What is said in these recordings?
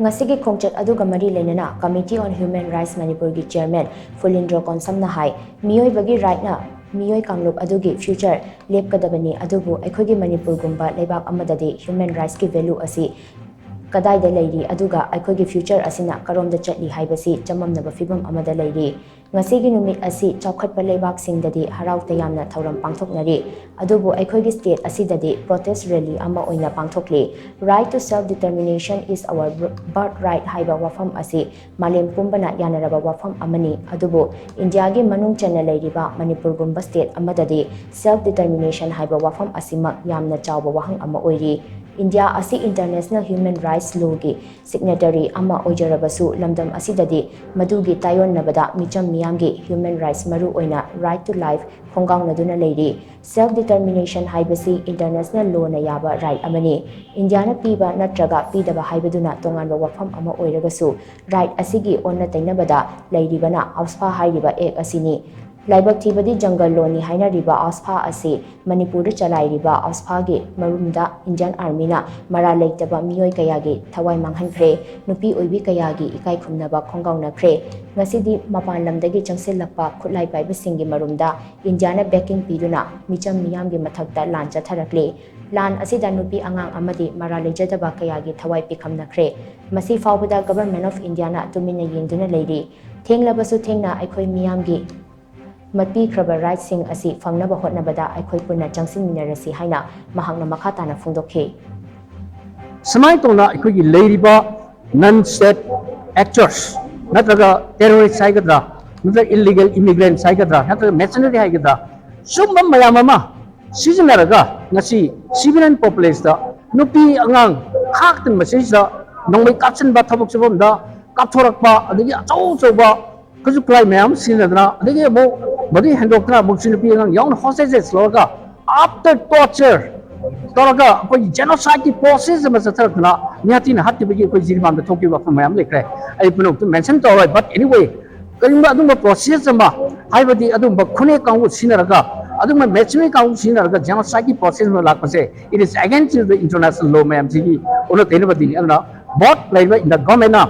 NGASIGI KHONGCHAT ADUGA MARI LEINANA Committee on Human Rights Manipur gi Chairman PHULINDRO KONSAM na hai MEEOIBA right na MEEOI KANGLUP ADUGI future LEPKADABANI ADUBU EIKHOIGI Manipur GUMBA LEIBAK AMADADI human rights ki value asi KADAIDA LEIRI ADUGA EIKHOIGI future ASINA KADOMDA CHATLI HAIBASI CHAMAMNABA PHIVAM AMADA LEIRI NGASIGI numit asi chaukhatpa leibak singdadi haraute yamna thauram pangthoknari adubu EIKHOIGI state asidadi protest rally ama oina pangthokli right to self determination is our birthright Haiba Wapham asi malem pumbana yanaraba Wapham amani adubu India gi manung chana leiriba Manipur gumba state amadadi self determination Haiba Wapham Asimak Yamna Chaoba Wahang ama Oiri India asi international human rights law gi signatory ama ojarabasu lamdam asidadi madugi tayon nabada micham miyamgi human rights maru oina right to life khongang naduna leiri self determination haibasi international law na yaba right amani India na piba natraga pidaba haibaduna tonganba wafam ama oiragasu right asigi onna tainabada leiribana auspa hairiba ek asini LEIBAK thibadi jungle loni haina riba aspa asi Manipur chalai riba aspa gi marumda Indian Army na mara leitaba mioi kayagi thawai manghankhre nupi oibi kayagi ikai khumnaba khongauna khre ngasidi mapan lamdagi changselakpa khutlai paiba singi marumda India na backing piduna micham miyam gi mathakta lan chatharakle lan asida nupi angang amadi mara lejadaba kayagi thawai pikhamnakhre masi fawbada government of India na tumina yengduna leiri thenglabasu thengna aikhoi miyam gi matpi kraba right sing asi fangnaba hotnabada aikhoi punna changsin minarasi haina mahangna makhatana phungdokhe samai tona aikhoi gi leiriba non state actors natraga terrorist saigadra natraga illegal immigrant saigadra natraga mercenary haigadra sumba mayamama seasonaraga ngasi civilian population da nupi angang khaktin message da nongmai kapsan ba thabok sabom da kapthorakpa adigi achau chauba kajuklai mayam sinadra adigi mo body handokra buksin pi ngang young hostages loga after torture toraga koi genocide process ma satharakna nyati na hatti bigi koi jirman da thoki wa mayam lekre ai puno to mention to but anyway kalimba adum process ma haibadi adum khune kaung sinaraga adum matching kaung sinaraga genocide process ma lakpase it is against the international law mayam sigi ono tenabadi adna bot laiba in the government na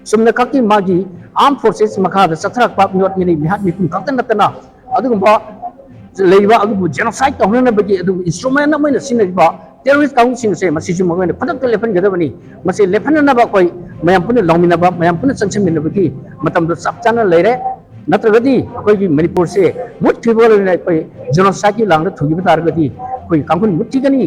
sumna khaki magi armed forces makha satharak pa miot ni mihat mi kun kaktan natana adugumba leiba adubu genocide tawna bagi adu instrument na moina sinaiba terrorist council se masiju magane phadak lepan gadabani masi lepan na ba koi mayam pun longmina ba mayam pun changchim min bagi matam do sapchana leire natragadi koi gi Manipur se mut thibol ne koi genocide lang da thugi tar gadi koi kangkun mutti gani